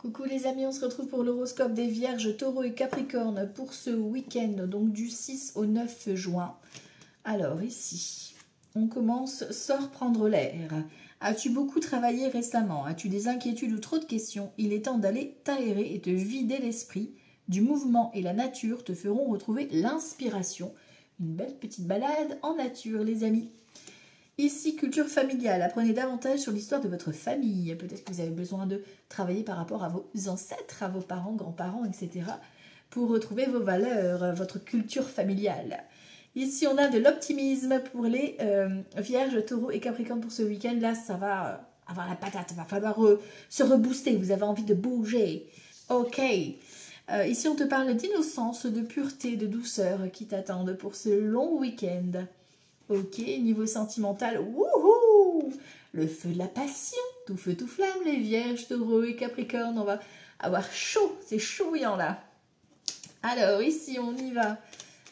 Coucou les amis, on se retrouve pour l'horoscope des Vierges, Taureaux et Capricorne pour ce week-end, donc du 6 au 9 juin. Alors ici, on commence, sors prendre l'air. As-tu beaucoup travaillé récemment? As-tu des inquiétudes ou trop de questions? Il est temps d'aller t'aérer et te vider l'esprit. Du mouvement et la nature te feront retrouver l'inspiration. Une belle petite balade en nature les amis. Ici, culture familiale, apprenez davantage sur l'histoire de votre famille. Peut-être que vous avez besoin de travailler par rapport à vos ancêtres, à vos parents, grands-parents, etc. pour retrouver vos valeurs, votre culture familiale. Ici, on a de l'optimisme pour les Vierges, Taureaux et Capricorne pour ce week-end. Là, ça va avoir la patate, il va falloir se rebooster, vous avez envie de bouger. Ok. Ici, on te parle d'innocence, de pureté, de douceur qui t'attendent pour ce long week-end. Ok, niveau sentimental, wouhou, le feu de la passion, tout feu, tout flamme, les Vierges, Taureaux et Capricorne, on va avoir chaud, c'est chouillant là. Alors ici, on y va,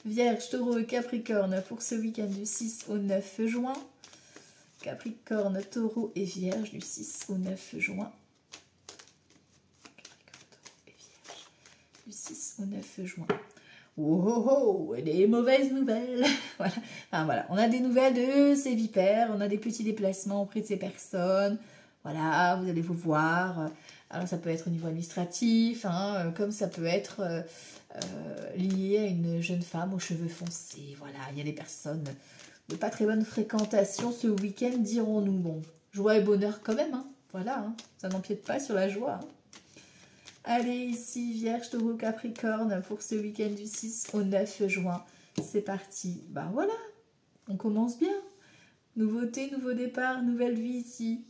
Vierges, Taureaux et Capricorne pour ce week-end du 6 au 9 juin. Capricorne, Taureau et Vierge du 6 au 9 juin. Capricorne, Taureau et Vierge du 6 au 9 juin. Oh, des mauvaises nouvelles. Voilà. Enfin, voilà, on a des nouvelles de ces vipères, on a des petits déplacements auprès de ces personnes. Voilà, vous allez vous voir. Alors ça peut être au niveau administratif, hein, comme ça peut être lié à une jeune femme aux cheveux foncés. Voilà, il y a des personnes de pas très bonne fréquentation ce week-end, dirons-nous. Bon, joie et bonheur quand même, hein. Voilà, hein, ça n'empiète pas sur la joie. Hein. Allez, ici, Vierge, Taureau, Capricorne, pour ce week-end du 6 au 9 juin. C'est parti. Ben voilà, on commence bien. Nouveauté, nouveau départ, nouvelle vie ici.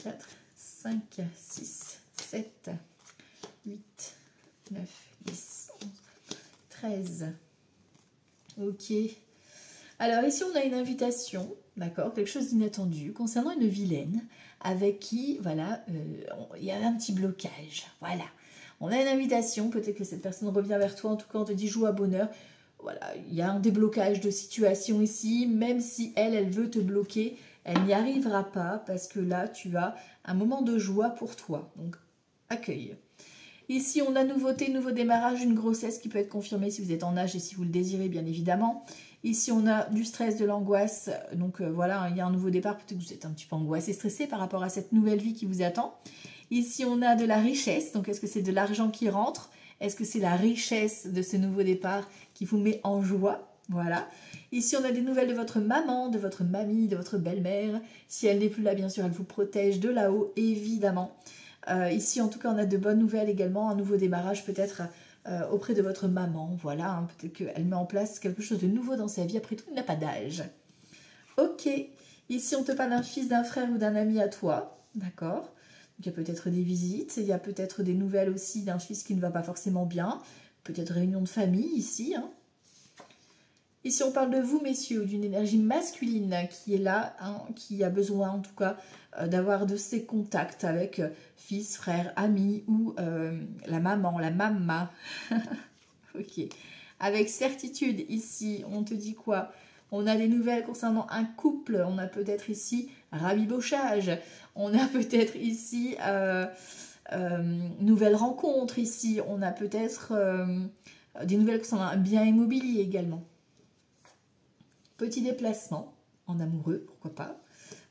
4, 5, 6, 7, 8, 9, 10, 11, 13. Ok. Alors ici, on a une invitation, d'accord, quelque chose d'inattendu concernant une vilaine avec qui, voilà, il y a un petit blocage. Voilà. On a une invitation, peut-être que cette personne revient vers toi, en tout cas on te dit joue à bonheur. Voilà, il y a un déblocage de situation ici, même si elle veut te bloquer, elle n'y arrivera pas parce que là tu as un moment de joie pour toi, donc accueille. Ici on a nouveauté, nouveau démarrage, une grossesse qui peut être confirmée si vous êtes en âge et si vous le désirez bien évidemment. Ici on a du stress, de l'angoisse, donc voilà, il y a un nouveau départ, peut-être que vous êtes un petit peu angoissé, stressé par rapport à cette nouvelle vie qui vous attend. Ici, on a de la richesse. Donc, est-ce que c'est de l'argent qui rentre? Est-ce que c'est la richesse de ce nouveau départ qui vous met en joie? Voilà. Ici, on a des nouvelles de votre maman, de votre mamie, de votre belle-mère. Si elle n'est plus là, bien sûr, elle vous protège de là-haut, évidemment. Ici, en tout cas, on a de bonnes nouvelles également. Un nouveau démarrage peut-être auprès de votre maman. Voilà, hein, peut-être qu'elle met en place quelque chose de nouveau dans sa vie. Après tout, il n'a pas d'âge. Ok. Ici, on te parle d'un fils, d'un frère ou d'un ami à toi. D'accord. Il y a peut-être des visites, il y a peut-être des nouvelles aussi d'un fils qui ne va pas forcément bien, peut-être réunion de famille ici. Hein. Ici on parle de vous messieurs, d'une énergie masculine qui est là, hein, qui a besoin en tout cas d'avoir de ces contacts avec fils, frère, ami ou la maman, la mamma. Ok. Avec certitude ici, on te dit quoi? On a des nouvelles concernant un couple, on a peut-être ici rabibochage, on a peut-être ici nouvelles rencontres ici, on a peut-être des nouvelles concernant un bien immobilier également. Petit déplacement en amoureux, pourquoi pas,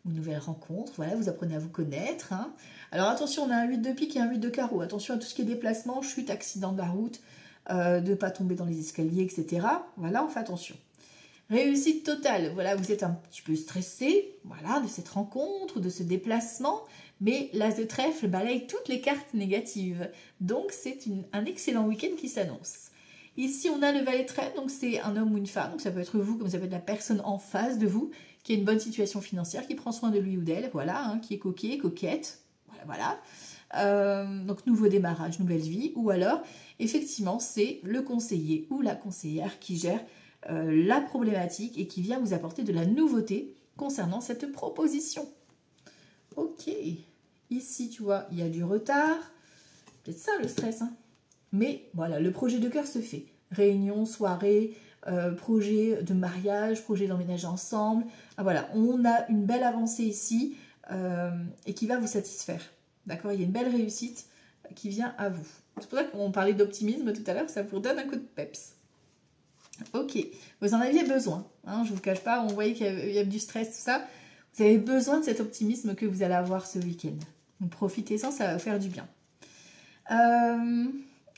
une nouvelle rencontre, voilà, vous apprenez à vous connaître. Hein. Alors attention, on a un 8 de pique et un 8 de carreau, attention à tout ce qui est déplacement, chute, accident de la route, de ne pas tomber dans les escaliers, etc. Voilà, on fait attention. Réussite totale, voilà, vous êtes un petit peu stressé, voilà, de cette rencontre, de ce déplacement, mais l'as de trèfle balaye toutes les cartes négatives. Donc, c'est un excellent week-end qui s'annonce. Ici, on a le valet de trèfle, donc c'est un homme ou une femme, donc ça peut être vous, comme ça peut être la personne en face de vous, qui a une bonne situation financière, qui prend soin de lui ou d'elle, voilà, hein, qui est coquet, coquette, voilà. Donc, nouveau démarrage, nouvelle vie, ou alors, effectivement, c'est le conseiller ou la conseillère qui gère la problématique et qui vient vous apporter de la nouveauté concernant cette proposition. Ok, ici tu vois, il y a du retard, peut-être ça le stress, hein. Mais voilà, le projet de cœur se fait. Réunion, soirée, projet de mariage, projet d'emménager ensemble. Ah, voilà, on a une belle avancée ici et qui va vous satisfaire. D'accord, il y a une belle réussite qui vient à vous. C'est pour ça qu'on parlait d'optimisme tout à l'heure, ça vous donne un coup de peps. Ok, vous en aviez besoin, hein, je ne vous cache pas, on voyait qu'il y avait du stress, tout ça. Vous avez besoin de cet optimisme que vous allez avoir ce week-end. Donc profitez-en, ça va faire du bien.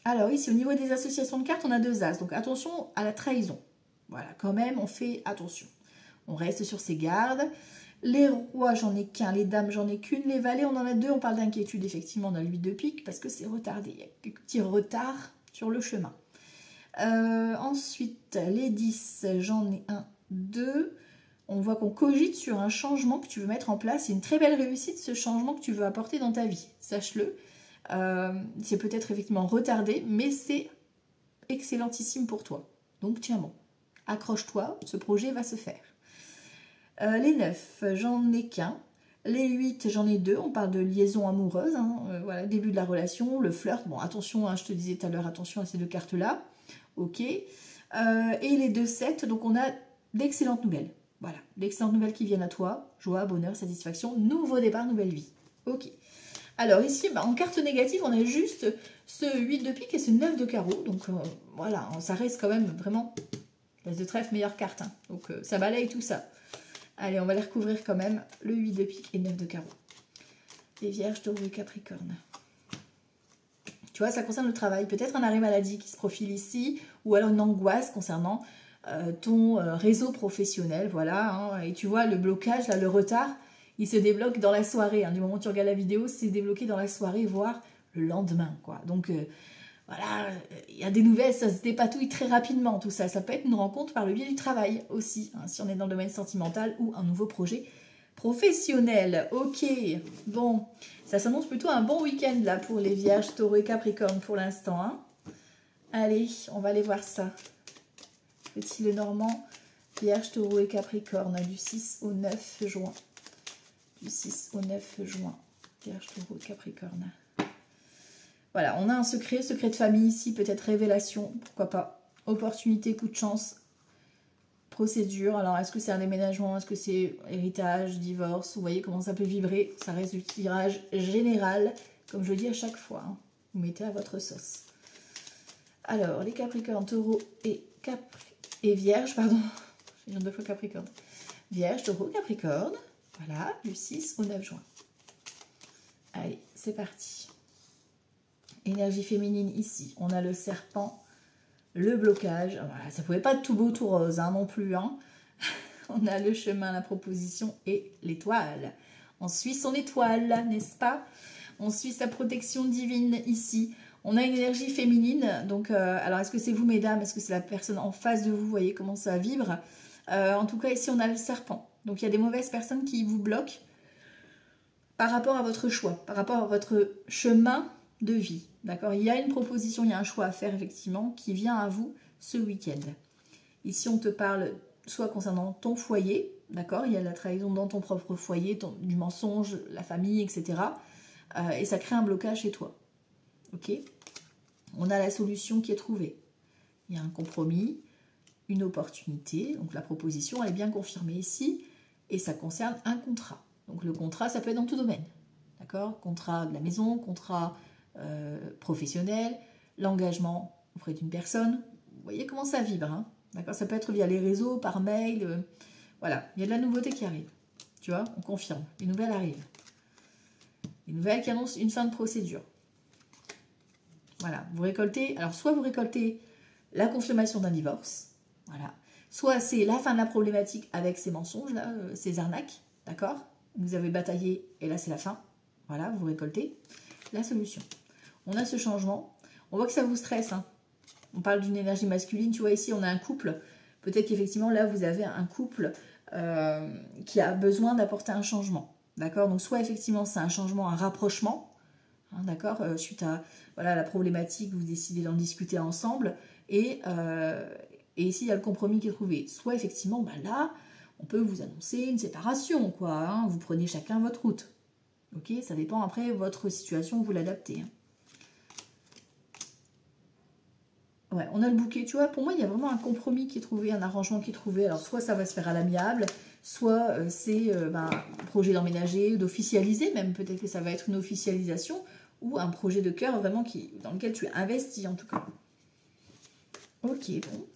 Alors ici, au niveau des associations de cartes, on a 2 As. Donc attention à la trahison. Voilà, quand même, on fait attention. On reste sur ses gardes. Les rois, j'en ai qu'un. Les dames, j'en ai qu'une. Les valets, on en a 2. On parle d'inquiétude, effectivement, dans le 8 de pique, parce que c'est retardé. Il y a quelques petits retards sur le chemin. Ensuite, les 10, j'en ai 1, 2. On voit qu'on cogite sur un changement que tu veux mettre en place. C'est une très belle réussite, ce changement que tu veux apporter dans ta vie. Sache-le. C'est peut-être effectivement retardé, mais c'est excellentissime pour toi. Donc tiens bon, accroche-toi, ce projet va se faire. Les 9, j'en ai qu'un. Les 8, j'en ai 2. On parle de liaison amoureuse. Hein. Voilà, début de la relation, le flirt. Bon, attention, hein, je te disais tout à l'heure, attention à ces 2 cartes-là. Ok. Et les 2, 7, donc on a d'excellentes nouvelles. Voilà, d'excellentes nouvelles qui viennent à toi. Joie, bonheur, satisfaction, nouveau départ, nouvelle vie. Ok. Alors ici, en carte négative, on a juste ce 8 de pique et ce 9 de carreau. Donc voilà, ça reste quand même vraiment l'as de trèfle, meilleure carte. Hein. Donc ça balaye tout ça. Allez, on va les recouvrir quand même. Le 8 de pique et 9 de carreau. Les vierges, taureaux et capricorne. Tu vois, ça concerne le travail. Peut-être un arrêt maladie qui se profile ici. Ou alors une angoisse concernant ton réseau professionnel. Voilà. Hein. Et tu vois, le blocage, là, le retard, il se débloque dans la soirée. Hein. Du moment où tu regardes la vidéo, c'est débloqué dans la soirée, voire le lendemain. Quoi. Donc, voilà, il y a des nouvelles, ça se dépatouille très rapidement, tout ça. Ça peut être une rencontre par le biais du travail aussi, hein, si on est dans le domaine sentimental ou un nouveau projet professionnel. Ok, bon, ça s'annonce plutôt un bon week-end là pour les vierges, taureaux et capricorne pour l'instant. Hein. Allez, on va aller voir ça. Petit le normand, vierge, taureau et capricorne, du 6 au 9 juin. Du 6 au 9 juin, vierge, taureau et capricorne. Voilà, on a un secret de famille ici, peut-être révélation, pourquoi pas. Opportunité, coup de chance, procédure. Alors, est-ce que c'est un déménagement? Est-ce que c'est héritage, divorce? Vous voyez comment ça peut vibrer. Ça reste du tirage général, comme je le dis à chaque fois. Hein. Vous mettez à votre sauce. Alors, les capricornes, taureaux et vierge, pardon. J'ai dit 2 fois capricorne. Vierge, taureau, capricorne. Voilà, du 6 au 9 juin. Allez, c'est parti. Énergie féminine ici. On a le serpent, le blocage. Voilà, ça ne pouvait pas être tout beau, tout rose hein, non plus. Hein. On a le chemin, la proposition et l'étoile. On suit son étoile, n'est-ce pas? On suit sa protection divine ici. On a une énergie féminine. Donc, alors, est-ce que c'est vous, mesdames? Est-ce que c'est la personne en face de vous? Vous voyez comment ça vibre. En tout cas, ici, on a le serpent. Donc, il y a des mauvaises personnes qui vous bloquent par rapport à votre choix, par rapport à votre chemin de vie. D'accord? Il y a une proposition, il y a un choix à faire, effectivement, qui vient à vous ce week-end. Ici, on te parle soit concernant ton foyer, d'accord? Il y a la trahison dans ton propre foyer, du mensonge, la famille, etc. Et ça crée un blocage chez toi. Ok? On a la solution qui est trouvée. Il y a un compromis, une opportunité. Donc, la proposition, elle est bien confirmée ici. Et ça concerne un contrat. Donc, le contrat, ça peut être dans tout domaine. D'accord? Contrat de la maison, contrat professionnel, l'engagement auprès d'une personne. Vous voyez comment ça vibre, hein? D'accord? Ça peut être via les réseaux, par mail. Voilà, il y a de la nouveauté qui arrive. Tu vois, on confirme. Une nouvelle arrive. Une nouvelle qui annonce une fin de procédure. Voilà, vous récoltez. Alors, soit vous récoltez la confirmation d'un divorce. Voilà. Soit c'est la fin de la problématique avec ces mensonges, là, ces arnaques. D'accord? Vous avez bataillé et là, c'est la fin. Voilà, vous récoltez la solution. On a ce changement. On voit que ça vous stresse. Hein. On parle d'une énergie masculine. Tu vois, ici, on a un couple. Peut-être qu'effectivement, là, vous avez un couple qui a besoin d'apporter un changement. D'accord? Donc, soit effectivement, c'est un changement, un rapprochement. Hein, d'accord? Suite à voilà, la problématique, vous décidez d'en discuter ensemble. Et ici, il y a le compromis qui est trouvé. Soit effectivement, bah là, on peut vous annoncer une séparation. Quoi, hein. Vous prenez chacun votre route. Ok? Ça dépend après votre situation, vous l'adaptez. Hein. Ouais, on a le bouquet, tu vois, pour moi, il y a vraiment un compromis qui est trouvé, un arrangement qui est trouvé. Alors, soit ça va se faire à l'amiable, soit c'est un projet d'emménager, d'officialiser, même peut-être que ça va être une officialisation, ou un projet de cœur vraiment dans lequel tu es investi en tout cas. Ok, bon.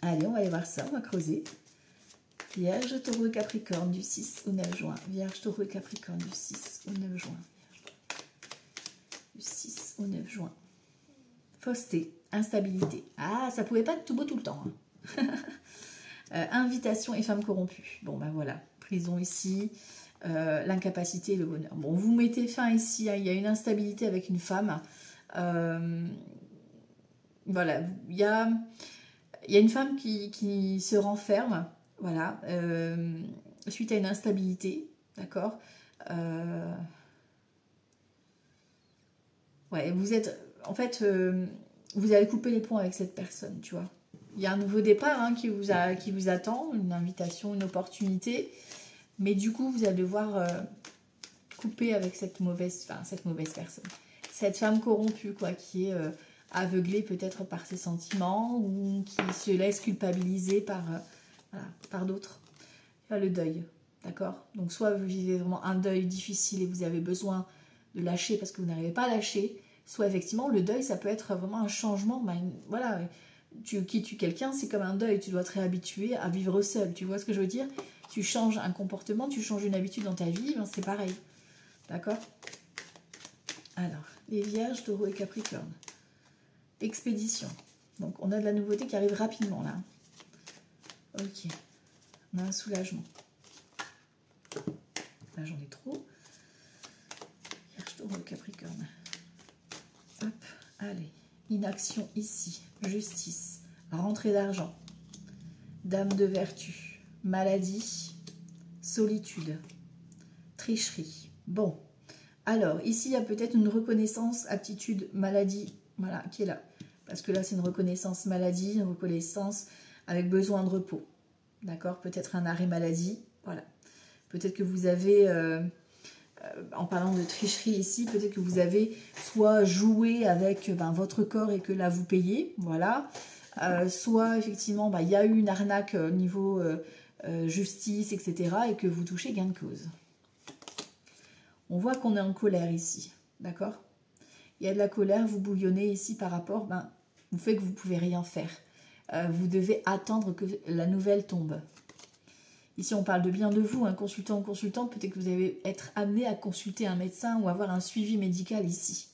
Allez, on va aller voir ça, on va creuser. Vierge, Taureau et Capricorne du 6 au 9 juin. Vierge, Taureau et Capricorne du 6 au 9 juin. Du 6 au 9 juin. Fausseté, instabilité. Ah, ça pouvait pas être tout beau tout le temps. Hein. Invitation et femme corrompue. Bon, ben voilà. Prison ici. L'incapacité et le bonheur. Bon, vous mettez fin ici. Hein, il y a une instabilité avec une femme. Voilà. Il y a une femme qui se renferme. Voilà. Suite à une instabilité. D'accord. Ouais, vous êtes... En fait, vous allez couper les ponts avec cette personne, tu vois. Il y a un nouveau départ hein, qui vous attend, une invitation, une opportunité. Mais du coup, vous allez devoir couper avec cette mauvaise personne. Cette femme corrompue, quoi, qui est aveuglée peut-être par ses sentiments ou qui se laisse culpabiliser par d'autres. Le deuil, d'accord? Donc, soit vous vivez vraiment un deuil difficile et vous avez besoin de lâcher parce que vous n'arrivez pas à lâcher, soit effectivement le deuil ça peut être vraiment un changement, voilà, tu tues quelqu'un, c'est comme un deuil, tu dois te réhabituer à vivre seul, tu vois ce que je veux dire? Tu changes un comportement, tu changes une habitude dans ta vie, ben c'est pareil, d'accord? Alors, les Vierges, Taureau et Capricorne. Expédition. Donc on a de la nouveauté qui arrive rapidement là. Ok, on a un soulagement. Là j'en ai trop. Vierge, Taureau et Capricorne. Hop, allez. Inaction ici. Justice. Rentrée d'argent. Dame de vertu. Maladie. Solitude. Tricherie. Bon. Alors, ici, il y a peut-être une reconnaissance, aptitude, maladie, voilà, qui est là. Parce que là, c'est une reconnaissance maladie, une reconnaissance avec besoin de repos. D'accord? Peut-être un arrêt maladie, voilà. Peut-être que vous avez... en parlant de tricherie ici, peut-être que vous avez soit joué avec votre corps et que là vous payez, voilà. Soit effectivement il y a eu une arnaque au niveau justice, etc. et que vous touchez gain de cause. On voit qu'on est en colère ici, d'accord? Il y a de la colère, vous bouillonnez ici par rapport au fait que vous ne pouvez rien faire. Vous devez attendre que la nouvelle tombe. Ici, on parle de bien de vous, un consultant ou consultante. Peut-être que vous allez être amené à consulter un médecin ou avoir un suivi médical ici.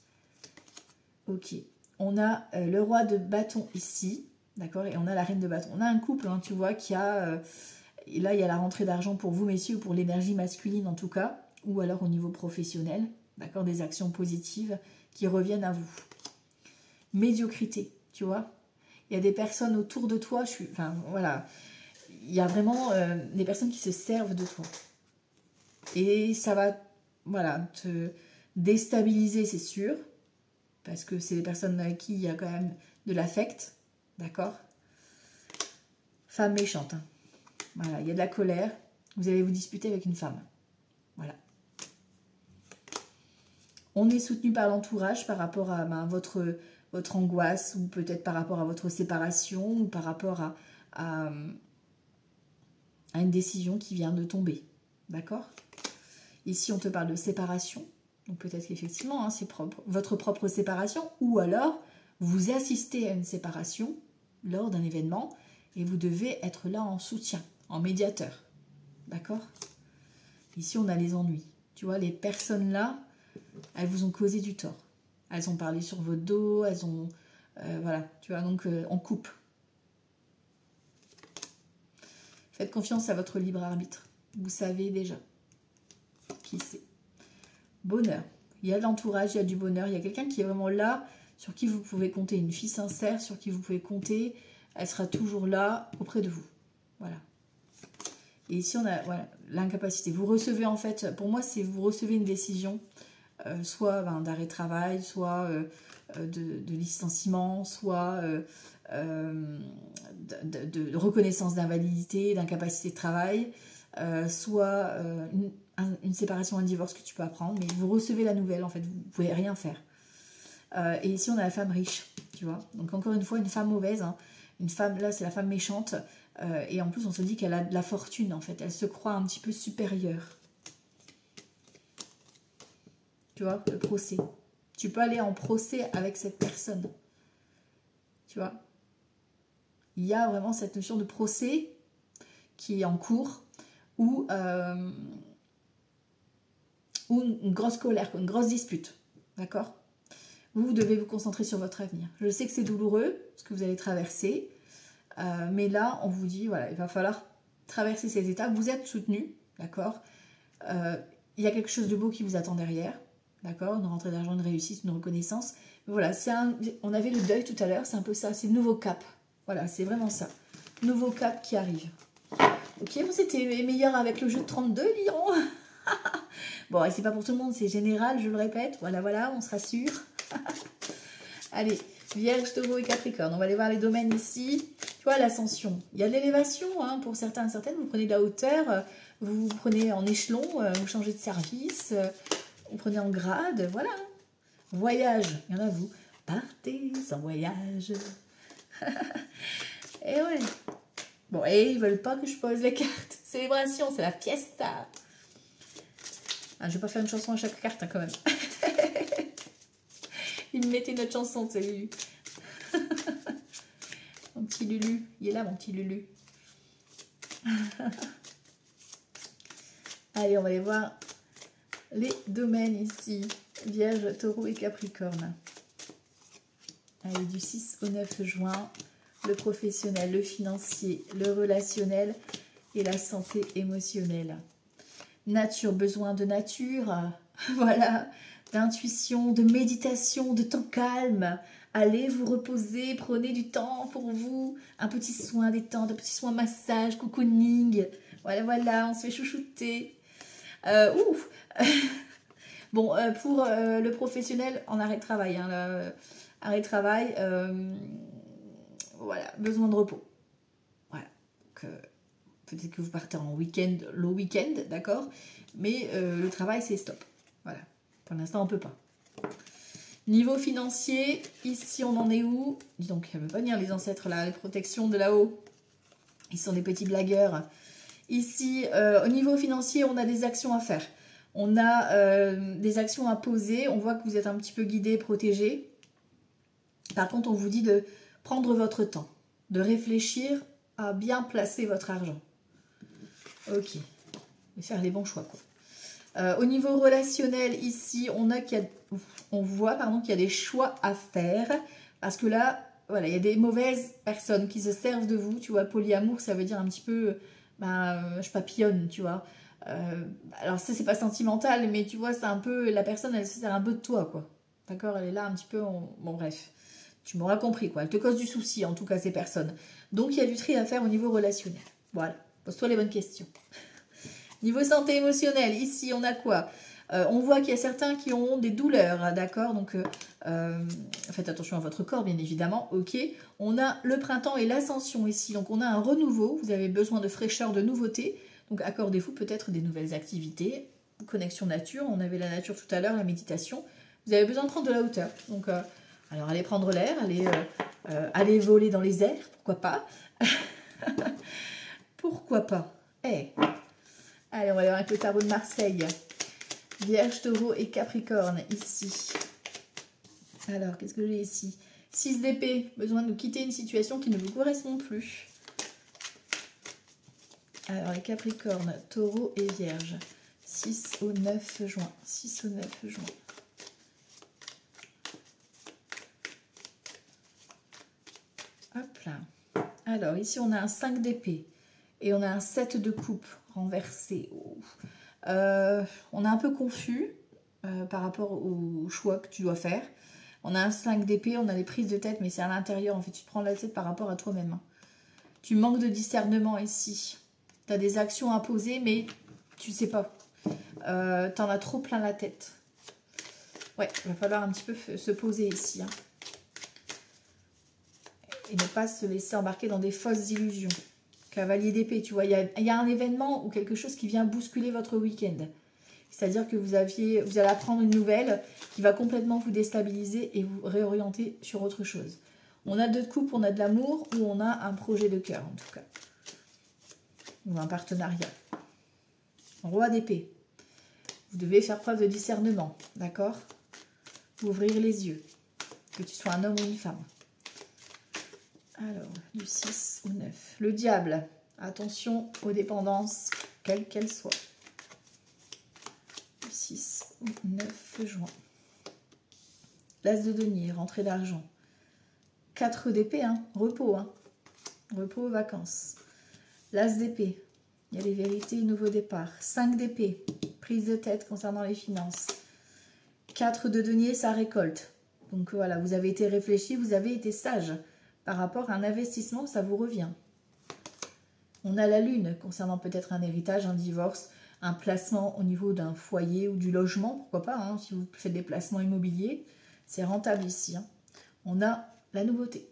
Ok. On a le roi de bâton ici. D'accord? Et on a la reine de bâton. On a un couple, hein, tu vois, qui a... et là, il y a la rentrée d'argent pour vous, messieurs, ou pour l'énergie masculine en tout cas. Ou alors au niveau professionnel. D'accord? Des actions positives qui reviennent à vous. Médiocrité, tu vois? Il y a des personnes autour de toi. Enfin, voilà... Il y a vraiment des personnes qui se servent de toi. Et ça va, voilà, te déstabiliser, c'est sûr. Parce que c'est des personnes avec qui il y a quand même de l'affect. D'accord? Femme méchante. Hein. Voilà, il y a de la colère. Vous allez vous disputer avec une femme. Voilà. On est soutenu par l'entourage par rapport à votre angoisse ou peut-être par rapport à votre séparation ou par rapport à une décision qui vient de tomber. D'accord? Ici, on te parle de séparation. Donc peut-être qu'effectivement, hein, c'est votre propre séparation. Ou alors, vous assistez à une séparation lors d'un événement et vous devez être là en soutien, en médiateur. D'accord? Ici, on a les ennuis. Tu vois, les personnes là, elles vous ont causé du tort. Elles ont parlé sur votre dos, elles ont... voilà, tu vois, donc on coupe. Faites confiance à votre libre arbitre. Vous savez déjà qui c'est. Bonheur. Il y a de l'entourage, il y a du bonheur. Il y a quelqu'un qui est vraiment là, sur qui vous pouvez compter. Une fille sincère, sur qui vous pouvez compter. Elle sera toujours là, auprès de vous. Voilà. Et ici, on a voilà, l'incapacité. Vous recevez, en fait, pour moi, c'est vous recevez une décision, soit d'arrêt de travail, soit de licenciement, soit... de reconnaissance d'invalidité, d'incapacité de travail, soit une séparation, un divorce que tu peux apprendre, mais vous recevez la nouvelle, en fait, vous ne pouvez rien faire. Et ici, on a la femme riche, tu vois. Donc, encore une fois, une femme mauvaise, hein. Une femme, là, c'est la femme méchante, et en plus, on se dit qu'elle a de la fortune, en fait. Elle se croit un petit peu supérieure. Tu tu vois, le procès. Tu peux aller en procès avec cette personne. Tu vois. Il y a vraiment cette notion de procès qui est en cours ou une grosse colère, une grosse dispute. D'accord? Vous devez vous concentrer sur votre avenir. Je sais que c'est douloureux, ce que vous allez traverser. Mais là, on vous dit, voilà, il va falloir traverser ces étapes. Vous êtes soutenu, d'accord? Il y a quelque chose de beau qui vous attend derrière. D'accord? Une rentrée d'argent, une réussite, une reconnaissance. Mais voilà, on avait le deuil tout à l'heure, c'est un peu ça, c'est le nouveau cap. Voilà, c'est vraiment ça. Nouveau cap qui arrive. Ok, bon, c'était meilleur avec le jeu de 32, diront. Bon, et c'est pas pour tout le monde, c'est général, je le répète. Voilà, voilà, on se rassure. Allez, Vierge, Taureau et Capricorne. On va aller voir les domaines ici. Tu vois, l'ascension. Il y a de l'élévation, hein, pour certains et certaines. Vous prenez de la hauteur, vous prenez en échelon, vous changez de service, vous prenez en grade, voilà. Voyage, il y en a vous. Partez en voyage. Et ouais. Bon, et ils veulent pas que je pose les cartes. Célébration, c'est la fiesta. Ah, je vais pas faire une chanson à chaque carte, hein, quand même. Il me mettait notre chanson, c'est Lulu. Mon petit Lulu. Il est là, mon petit Lulu. Allez, on va aller voir les domaines ici. Vierge, Taureau et Capricorne. Allez, du 6 au 9 juin. Le professionnel, le financier, le relationnel et la santé émotionnelle. Nature, besoin de nature. Voilà. D'intuition, de méditation, de temps calme. Allez vous reposer, prenez du temps pour vous. Un petit soin détente, un petit soin massage, cocooning. Voilà, voilà, on se fait chouchouter. Bon, pour le professionnel, en arrêt de travail. Hein, arrêt de travail, voilà, besoin de repos. Voilà. Donc, peut-être que vous partez en week-end, le week-end, d'accord. Mais le travail, c'est stop. Voilà. Pour l'instant, on ne peut pas. Niveau financier, ici, on en est où? Dis donc, elle ne veut pas venir les ancêtres, là, les protections de là-haut. Ils sont des petits blagueurs. Ici, au niveau financier, on a des actions à faire. On a des actions à poser. On voit que vous êtes un petit peu guidé, protégé. Par contre, on vous dit de prendre votre temps, de réfléchir à bien placer votre argent. Ok. Et faire les bons choix, quoi. Au niveau relationnel, ici, on voit qu'il y a des choix à faire. Parce que là, voilà, il y a des mauvaises personnes qui se servent de vous. Tu vois, polyamour, ça veut dire un petit peu, je papillonne, tu vois. Alors ça, c'est pas sentimental, mais tu vois, c'est un peu, la personne, elle se sert un peu de toi, quoi. D'accord? Elle est là un petit peu, bon bref. Tu m'auras compris, quoi. Elle te cause du souci, en tout cas, ces personnes. Donc, il y a du tri à faire au niveau relationnel. Voilà. Pose-toi les bonnes questions. Niveau santé émotionnelle, ici, on a quoi? On voit qu'il y a certains qui ont des douleurs, d'accord? Donc, faites attention à votre corps, bien évidemment. Ok. On a le printemps et l'ascension ici. Donc, on a un renouveau. Vous avez besoin de fraîcheur, de nouveauté. Donc, accordez-vous peut-être des nouvelles activités. Connexion nature. On avait la nature tout à l'heure, la méditation. Vous avez besoin de prendre de la hauteur. Donc, alors, allez prendre l'air, allez voler dans les airs. Pourquoi pas? Pourquoi pas? Allez, on va aller voir avec le tarot de Marseille. Vierge, Taureau et Capricorne, ici. Alors, qu'est-ce que j'ai ici? 6 d'épée, besoin de quitter une situation qui ne vous correspond plus. Alors, les Capricornes, Taureau et Vierge. 6 au 9 juin. 6 au 9 juin. Hop là. Alors, ici, on a un 5 d'épée. Et on a un 7 de coupe renversé. Oh. On est un peu confus par rapport au choix que tu dois faire. On a un 5 d'épée, on a des prises de tête, mais c'est à l'intérieur. En fait, tu te prends la tête par rapport à toi-même. Tu manques de discernement ici. Tu as des actions à poser, mais tu sais pas. Tu en as trop plein la tête. Ouais, il va falloir un petit peu se poser ici. Hein. Et ne pas se laisser embarquer dans des fausses illusions. Cavalier d'épée, tu vois, il y a un événement ou quelque chose qui vient bousculer votre week-end. C'est-à-dire que vous allez apprendre une nouvelle qui va complètement vous déstabiliser et vous réorienter sur autre chose. On a 2 de coupe, on a de l'amour ou on a un projet de cœur en tout cas. Ou un partenariat. Roi d'épée. Vous devez faire preuve de discernement, d'accord? Ouvrir les yeux, que tu sois un homme ou une femme. Alors, du 6 au 9. Le diable, attention aux dépendances, quelles qu'elles soient. Du 6 au 9 juin. L'as de denier, rentrée d'argent. 4 d'épée, hein, repos, hein. Repos, vacances. L'as d'épée, il y a les vérités, nouveau départ. 5 d'épée, prise de tête concernant les finances. 4 de denier, ça récolte. Donc voilà, vous avez été réfléchi, vous avez été sage. Par rapport à un investissement, ça vous revient. On a la lune concernant peut-être un héritage, un divorce, un placement au niveau d'un foyer ou du logement, pourquoi pas, hein, si vous faites des placements immobiliers, c'est rentable ici. Hein. On a la nouveauté,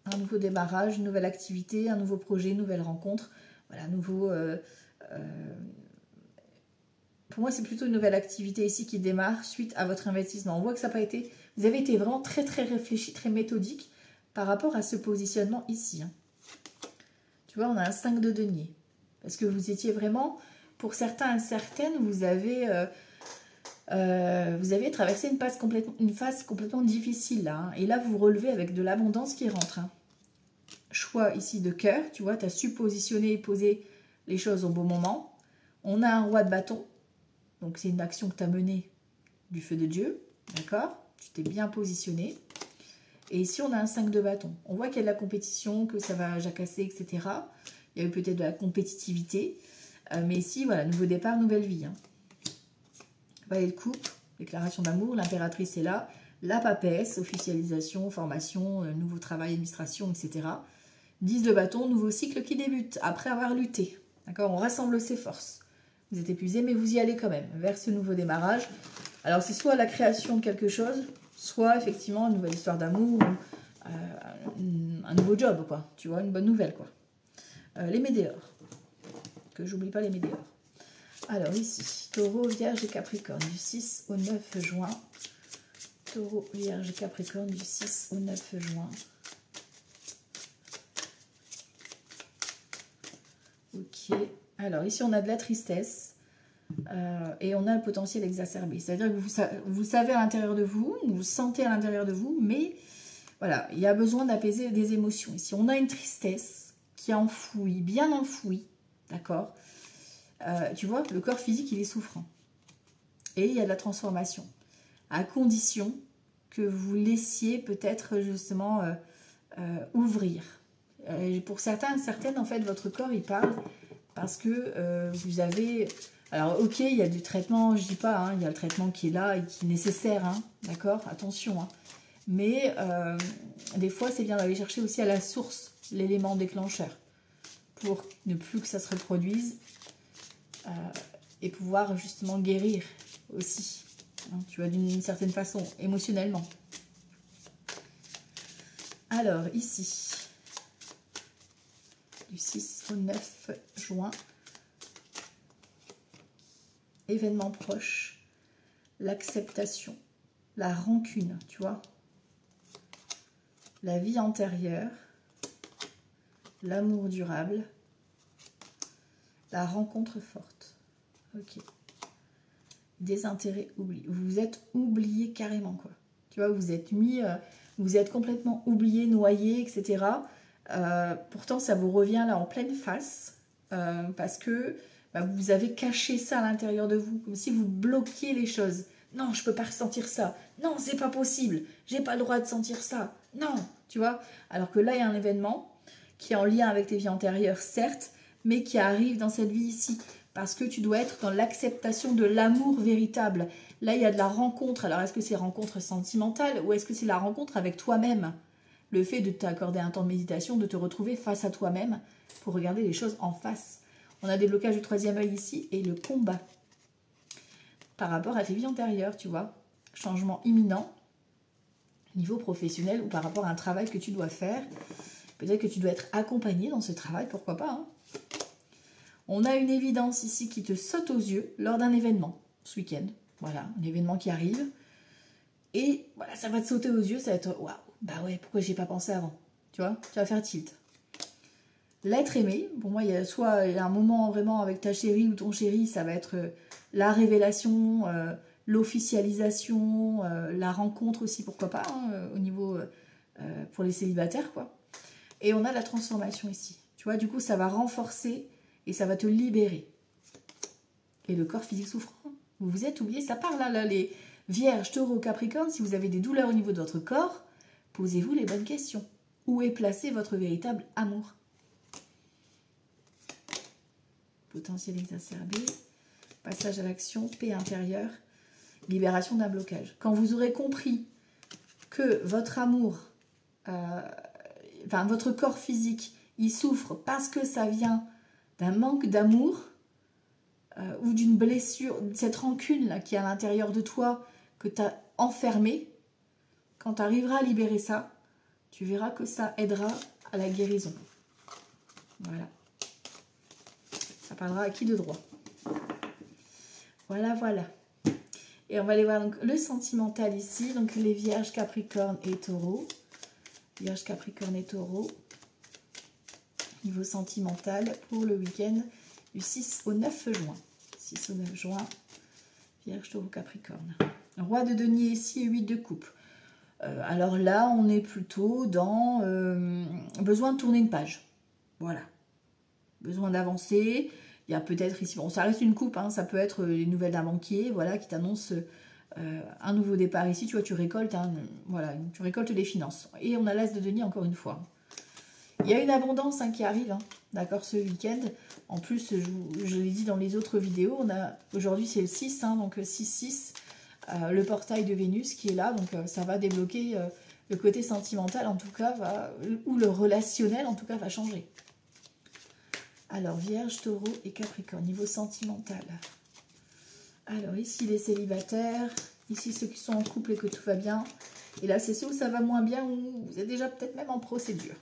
un nouveau démarrage, une nouvelle activité, un nouveau projet, une nouvelle rencontre. Voilà, nouveau... pour moi, c'est plutôt une nouvelle activité ici qui démarre suite à votre investissement. On voit que ça n'a pas été... Vous avez été vraiment très très réfléchi, très méthodique par rapport à ce positionnement ici. Hein. Tu vois, on a un 5 de denier. Parce que vous étiez vraiment, pour certains et certaines, vous avez traversé une phase complètement difficile. Là, hein. Et là, vous relevez avec de l'abondance qui rentre. Hein. Choix ici de cœur. Tu vois, tu as su positionner et poser les choses au bon moment. On a un roi de bâton. Donc, c'est une action que tu as menée du feu de Dieu. D'accord? Tu t'es bien positionné. Et ici, on a un 5 de bâton. On voit qu'il y a de la compétition, que ça va jacasser, etc. Il y a eu peut-être de la compétitivité. Mais ici, voilà, nouveau départ, nouvelle vie. Hein. Valet de coupe, déclaration d'amour, l'impératrice est là. La papesse, officialisation, formation, nouveau travail, administration, etc. 10 de bâton, nouveau cycle qui débute, après avoir lutté. D'accord? On rassemble ses forces. Vous êtes épuisé, mais vous y allez quand même, vers ce nouveau démarrage. Alors, c'est soit la création de quelque chose, soit effectivement une nouvelle histoire d'amour, un nouveau job, quoi. Tu vois, une bonne nouvelle, quoi. Les météores. Que j'oublie pas les météores. Alors ici, Taureau, Vierge et Capricorne, du 6 au 9 juin. Taureau, Vierge et Capricorne, du 6 au 9 juin. Ok. Alors ici, on a de la tristesse. Et on a le potentiel exacerbé. C'est-à-dire que vous savez à l'intérieur de vous, vous sentez à l'intérieur de vous, mais voilà, il y a besoin d'apaiser des émotions. Ici, on a une tristesse qui est enfouie, bien enfouie, d'accord? Tu vois, le corps physique, il est souffrant. Et il y a de la transformation, à condition que vous laissiez peut-être justement ouvrir. Pour certaines, en fait, votre corps, il parle parce que vous avez... Alors, ok, il y a du traitement, je dis pas, hein, il y a le traitement qui est là et qui est nécessaire, hein, d'accord? Attention, hein. Mais des fois, c'est bien d'aller chercher aussi à la source l'élément déclencheur pour ne plus que ça se reproduise et pouvoir justement guérir aussi, hein, tu vois, d'une certaine façon, émotionnellement. Alors, ici, du 6 au 9 juin, événement proche, l'acceptation, la rancune, tu vois, la vie antérieure, l'amour durable, la rencontre forte. Ok. Des intérêts oubliés. Vous vous êtes oublié carrément, quoi. Tu vois, vous êtes mis, vous êtes complètement oublié, noyé, etc. Pourtant, ça vous revient là en pleine face parce que vous avez caché ça à l'intérieur de vous, comme si vous bloquiez les choses. Non, je peux pas ressentir ça. Non, c'est pas possible. J'ai pas le droit de sentir ça. Non, tu vois. Alors que là, il y a un événement qui est en lien avec tes vies antérieures, certes, mais qui arrive dans cette vie ici. Parce que tu dois être dans l'acceptation de l'amour véritable. Là, il y a de la rencontre. Alors, est-ce que c'est rencontre sentimentale ou est-ce que c'est la rencontre avec toi-même? Le fait de t'accorder un temps de méditation, de te retrouver face à toi-même pour regarder les choses en face. On a des blocages du troisième œil ici et le combat par rapport à tes vies antérieures, tu vois. Changement imminent, niveau professionnel ou par rapport à un travail que tu dois faire. Peut-être que tu dois être accompagné dans ce travail, pourquoi pas, hein. On a une évidence ici qui te saute aux yeux lors d'un événement, ce week-end. Voilà, un événement qui arrive. Et voilà, ça va te sauter aux yeux, ça va être waouh, bah ouais, pourquoi j'y ai pas pensé avant? Tu vois, tu vas faire tilt. l'être aimé. Pour moi, il y a un moment vraiment avec ta chérie ou ton chéri, ça va être la révélation, l'officialisation, la rencontre aussi, pourquoi pas, hein, au niveau pour les célibataires, quoi. Et on a la transformation ici. Tu vois, du coup, ça va renforcer et ça va te libérer. Et le corps physique souffrant, vous vous êtes oublié, ça part là, les Vierges, Taureaux, Capricorne, si vous avez des douleurs au niveau de votre corps, posez-vous les bonnes questions. Où est placé votre véritable amour? Potentiel exacerbé, passage à l'action, paix intérieure, libération d'un blocage. Quand vous aurez compris que votre amour, votre corps physique, il souffre parce que ça vient d'un manque d'amour ou d'une blessure, cette rancune là qui est à l'intérieur de toi, que tu as enfermée, quand tu arriveras à libérer ça, tu verras que ça aidera à la guérison. Voilà. Ça parlera à qui de droit. Voilà, voilà. Et on va aller voir donc le sentimental ici. Donc les Vierges, Capricorne et Taureau. Vierges, Capricorne et Taureau. Niveau sentimental pour le week-end du 6 au 9 juin. 6 au 9 juin. Vierge, Taureau, Capricorne. Roi de denier ici et 8 de coupe. Alors là, on est plutôt dans besoin de tourner une page. Voilà. Besoin d'avancer. Il y a peut-être ici, bon, ça reste une coupe, hein, ça peut être les nouvelles d'un banquier, voilà, qui t'annonce un nouveau départ ici. Tu vois, tu récoltes, hein, voilà, tu récoltes les finances. Et on a l'as de denier encore une fois. Il y a une abondance qui arrive, hein, d'accord, ce week-end. En plus, je l'ai dit dans les autres vidéos, on a aujourd'hui c'est le 6, hein, donc 6-6, le portail de Vénus qui est là, donc ça va débloquer le côté sentimental, en tout cas, ou le relationnel, en tout cas, va changer. Alors, Vierge, Taureau et Capricorne, niveau sentimental. Alors, ici, les célibataires. Ici, ceux qui sont en couple et que tout va bien. Et là, c'est ceux où ça va moins bien, où vous êtes déjà peut-être même en procédure.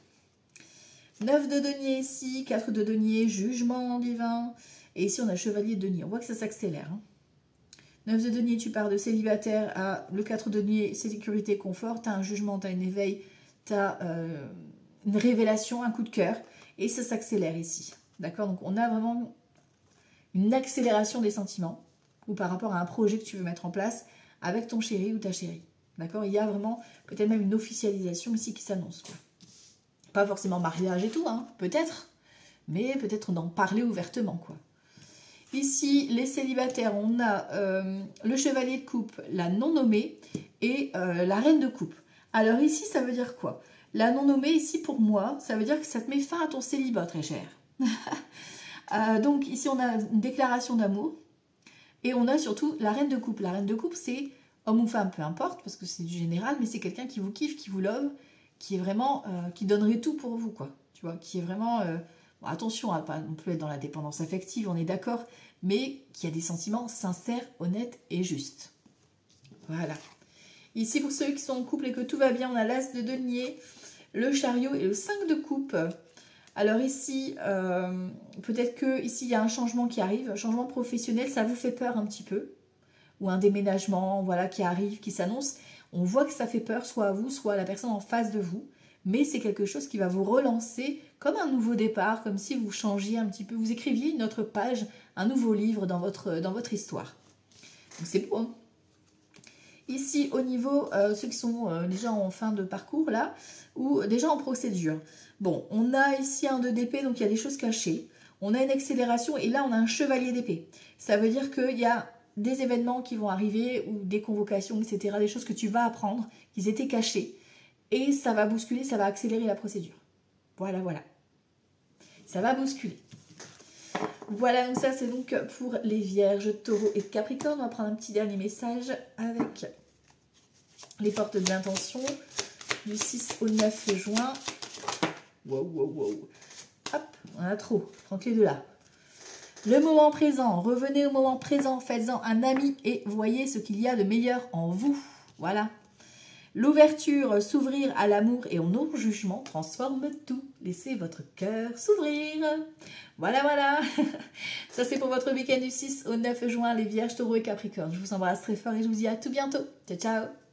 9 de denier ici, 4 de denier, jugement divin. Et ici, on a chevalier de denier. On voit que ça s'accélère. Hein. 9 de denier, tu pars de célibataire à le 4 de denier, sécurité, confort. Tu as un jugement, tu as un éveil, tu as une révélation, un coup de cœur. Et ça s'accélère ici. D'accord, donc on a vraiment une accélération des sentiments ou par rapport à un projet que tu veux mettre en place avec ton chéri ou ta chérie. D'accord, il y a vraiment peut-être même une officialisation ici qui s'annonce. Pas forcément mariage et tout, hein, peut-être, mais peut-être d'en parler ouvertement, quoi. Ici, les célibataires, on a le chevalier de coupe, la non-nommée et la reine de coupe. Alors ici, ça veut dire quoi? La non-nommée, ici, pour moi, ça veut dire que ça te met fin à ton célibat, très cher. Donc ici on a une déclaration d'amour et on a surtout la reine de coupe. La reine de coupe c'est homme ou femme, peu importe parce que c'est du général, mais c'est quelqu'un qui vous kiffe, qui vous love, qui est vraiment, qui donnerait tout pour vous, quoi. Tu vois, qui est vraiment, bon, attention à pas non plus être dans la dépendance affective, on est d'accord, mais qui a des sentiments sincères, honnêtes et justes. Voilà. Ici pour ceux qui sont en couple et que tout va bien, on a l'as de denier, le chariot et le 5 de coupe. Alors ici, peut-être que ici il y a un changement qui arrive, un changement professionnel, ça vous fait peur un petit peu, ou un déménagement, voilà, qui arrive, qui s'annonce. On voit que ça fait peur, soit à vous, soit à la personne en face de vous, mais c'est quelque chose qui va vous relancer comme un nouveau départ, comme si vous changiez un petit peu, vous écriviez une autre page, un nouveau livre dans votre histoire. Donc c'est beau, hein. Ici, au niveau, ceux qui sont déjà en fin de parcours, là, ou déjà en procédure. Bon, on a ici un 2 d'épée, donc il y a des choses cachées. On a une accélération, et là, on a un chevalier d'épée. Ça veut dire qu'il y a des événements qui vont arriver, ou des convocations, etc., des choses que tu vas apprendre, qui étaient cachées. Et ça va bousculer, ça va accélérer la procédure. Voilà, voilà. Ça va bousculer. Voilà, donc ça c'est donc pour les Vierges, Taureaux et Capricorne. On va prendre un petit dernier message avec les portes de l'intention du 6 au 9 juin. Wow, wow, wow. Hop, on a trop. Prends que les deux là. Le moment présent. Revenez au moment présent. Faites-en un ami et voyez ce qu'il y a de meilleur en vous. Voilà. L'ouverture, s'ouvrir à l'amour et au non-jugement transforme tout. Laissez votre cœur s'ouvrir. Voilà, voilà. Ça, c'est pour votre week-end du 6 au 9 juin, les Vierges, Taureaux et Capricorne. Je vous embrasse très fort et je vous dis à tout bientôt. Ciao, ciao.